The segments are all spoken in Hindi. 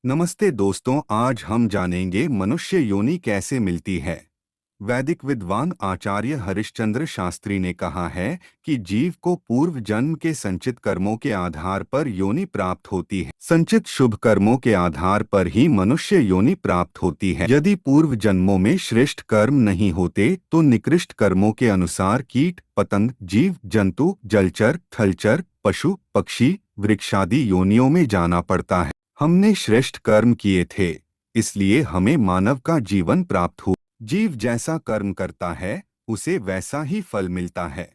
नमस्ते दोस्तों, आज हम जानेंगे मनुष्य योनि कैसे मिलती है। वैदिक विद्वान आचार्य हरिश्चंद्र शास्त्री ने कहा है कि जीव को पूर्व जन्म के संचित कर्मों के आधार पर योनि प्राप्त होती है। संचित शुभ कर्मों के आधार पर ही मनुष्य योनि प्राप्त होती है। यदि पूर्व जन्मों में श्रेष्ठ कर्म नहीं होते तो निकृष्ट कर्मों के अनुसार कीट, पतंग, जीव जंतु, जलचर, थलचर, पशु, पक्षी, वृक्षादि योनियों में जाना पड़ता है। हमने श्रेष्ठ कर्म किए थे, इसलिए हमें मानव का जीवन प्राप्त हुआ। जीव जैसा कर्म करता है उसे वैसा ही फल मिलता है,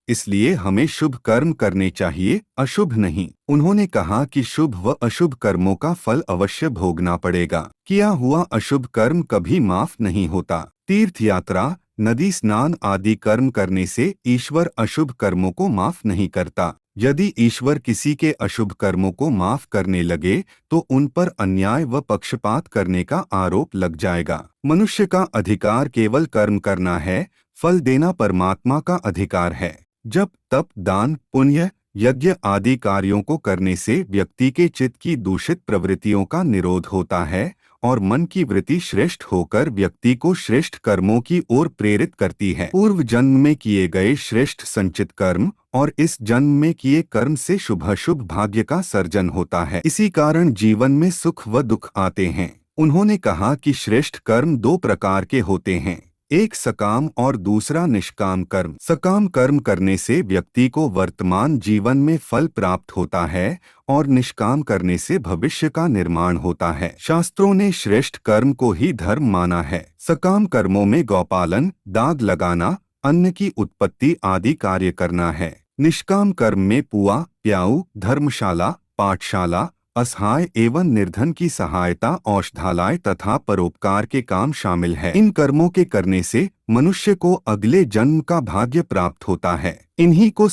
इसलिए हमें शुभ कर्म करने चाहिए, अशुभ नहीं। उन्होंने कहा कि शुभ व अशुभ कर्मों का फल अवश्य भोगना पड़ेगा। किया हुआ अशुभ कर्म कभी माफ नहीं होता। तीर्थ यात्रा, नदी स्नान आदि कर्म करने से ईश्वर अशुभ कर्मों को माफ नहीं करता। यदि ईश्वर किसी के अशुभ कर्मों को माफ करने लगे तो उन पर अन्याय व पक्षपात करने का आरोप लग जाएगा। मनुष्य का अधिकार केवल कर्म करना है, फल देना परमात्मा का अधिकार है। जप, तप, दान, पुण्य, यज्ञ आदि कार्यों को करने से व्यक्ति के चित्त की दूषित प्रवृत्तियों का निरोध होता है और मन की वृत्ति श्रेष्ठ होकर व्यक्ति को श्रेष्ठ कर्मों की ओर प्रेरित करती है। पूर्व जन्म में किए गए श्रेष्ठ संचित कर्म और इस जन्म में किए कर्म से शुभाशुभ भाग्य का सर्जन होता है। इसी कारण जीवन में सुख व दुख आते हैं। उन्होंने कहा कि श्रेष्ठ कर्म दो प्रकार के होते हैं, एक सकाम और दूसरा निष्काम कर्म। सकाम कर्म करने से व्यक्ति को वर्तमान जीवन में फल प्राप्त होता है और निष्काम करने से भविष्य का निर्माण होता है। शास्त्रों ने श्रेष्ठ कर्म को ही धर्म माना है। सकाम कर्मों में गौपालन, दाग लगाना, अन्न की उत्पत्ति आदि कार्य करना है। निष्काम कर्म में पुआ, प्याऊ, धर्मशाला, पाठशाला, असहाय एवं निर्धन की सहायता, औषधालय तथा परोपकार के काम शामिल है। इन कर्मों के करने से मनुष्य को अगले जन्म का भाग्य प्राप्त होता है। इन्हीं को